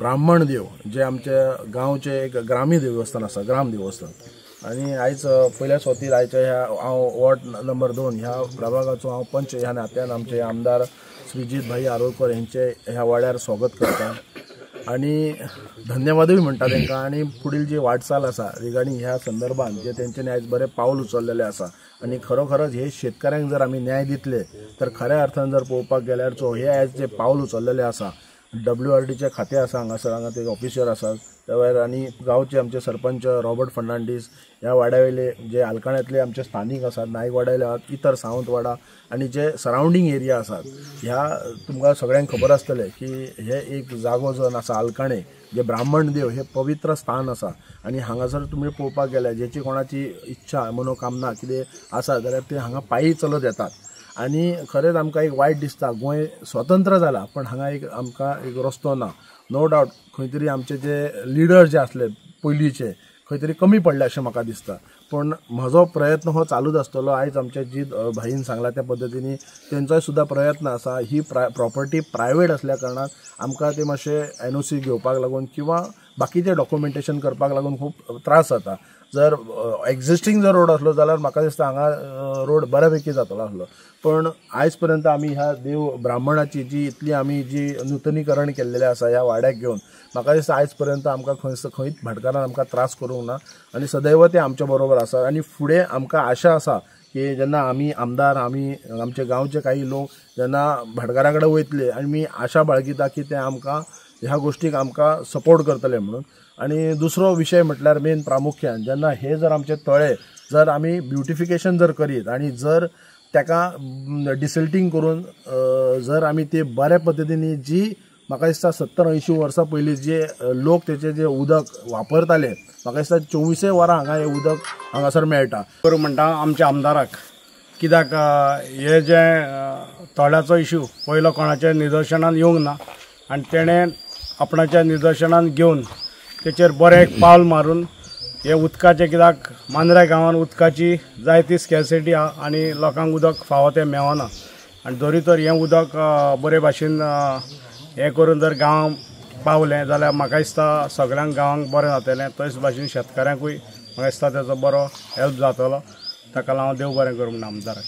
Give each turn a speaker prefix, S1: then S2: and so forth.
S1: ब्राह्मण देव जे आमच्या गांवचे एक ग्रामी देवस्थान आसा, ग्राम देवस्थान। आणि आयज पहिल्या स्वातीर आयच्या ह्या हांव वॉर्ड नंबर 2 ह्या प्रभागाचो हांव पंच ह्या नात्यान आमचे आमदार श्रीजीत भाई आरोलकर यांचे ह्या वाड्यार स्वागत करता आणि धन्यवादूय म्हणटा तांकां। आणि पुढील जी वाटचाल आसा रिगार्डिंग ह्या संदर्भात जे तेंच्यांनी आयज बरें पावल उचललेलें आसा आणि खरोखरच हे शेतकऱ्यांक जर आमी न्याय दितले तर खऱ्या अर्थान जर पळोवपाक गेल्यार हे आयज जे पावल उचललेलें आसा, WRDचे खातें आसा हांगासर, हांगा ते ऑफिसर आसात त्या भायर आणि गांवचे आमचे सरपंच रॉबर्ट फर्नांडीस, ह्या वाड्यावयले जे आलकाण्यांतले आमचे स्थानीक आसात, नायक वाड्यावयले आसात, इतर सावंतवाडा आणि जे सरावंडींग एरिया आसात, ह्या तुमकां सगळ्यांक खबर आसतलें की हे एक जागो जो आसा आलकाणे जे ब्राह्मण देव हे पवित्र स्थान आसा। आणि हांगासर तुमी पळोवपाक गेल्यार जेची कोणाची इच्छा मनोकामना कितें आसा जाल्यार ते हांगा पायी चलत येतात। आणि खरेंच आमकां एक वायट दिसता, गोंय स्वतंत्र जाला पण हांगा एक आमकां एक रस्तो ना। नो डावट खंय तरी आमचे जे लिडर जे आसले पयलींचे खंय तरी कमी पडले अशें म्हाका दिसता, पण म्हजो प्रयत्न हो चालूच आसतलो। आयज आमच्या जीत भाईन सांगला त्या पद्दतीन तेंचोय सुद्धा प्रयत्न आसा। ही प्रॉपर्टी प्रायवेट असल्या कारणान आमकां ते मातशे NOC घेवपाक लागून किंवा बाकीचे डॉक्युमेंटेशन करपाक लागून खूब त्रास जाता। जर एक्झिस्टिंग जर रोड असलो जाल्यार म्हाका दिसता हांगा रोड बऱ्यापैकी जातलो आसलो, पण आयज पर्यंत आमी ह्या देव ब्राह्मणाची जी इतली आमी जी नूतनीकरण केल्लेलें आसा ह्या वाड्याक घेवन म्हाका दिसता आयज पर्यंत आमकां खंयच भाटकारान आमकां त्रास करूंक ना आणि सदैव ते आमच्या बरोबर आसा। आणि फुडें आमकां आशा आसा की जेन्ना आमी आमदार आमचे गांवचे काही लोक जेन्ना भाटकारा कडेन वयतले आणि मी आशा बाळगिता की ते आमकां ह्या गोष्टीक आमकां सपोर्ट करतले म्हणून। आणि दुसरो विशय म्हटल्यार मेन प्रामुख्यान जेन्ना हे जर आमचे तळे जर आमी ब्युटिफिकेशन जर करीत आणि जर ताका डिसल्टिंग करून जर आमी ते बऱ्या पद्दतीन जी म्हाका दिसता 70-80 वर्सां पयलीं जे लोक तेचे जे उदक वापरताले म्हाका दिसता 24 वरां हांगा हे उदक हांगासर मेळटा।
S2: बरोबर म्हणटा आमच्या आमदाराक, कित्याक हे जे तळ्याचो इश्यू पयलो कोणाच्या निदर्शनान येवंक ना आणि तेणें आपणाच्या निदर्शनान घेवन तेचेर बरें एक पावल मारून हे उदकाचे, कित्याक मांद्रे गांवांत उदकाची जायती स्कॅरसिटी आहा आणि लोकांक उदक फावो तें मेळना। आणि जरी तर हें उदक बरे भाशेन हें करून जर गांवांत पावलें जाल्यार म्हाका दिसता सगळ्यांक गांवांक बरें जातलें, तशेंच भाशेन शेतकाऱ्यांकूय म्हाका दिसता तेजो बरो हेल्प जातलो। ताका लागून देव बरें करूं म्हणटा आमदाराक।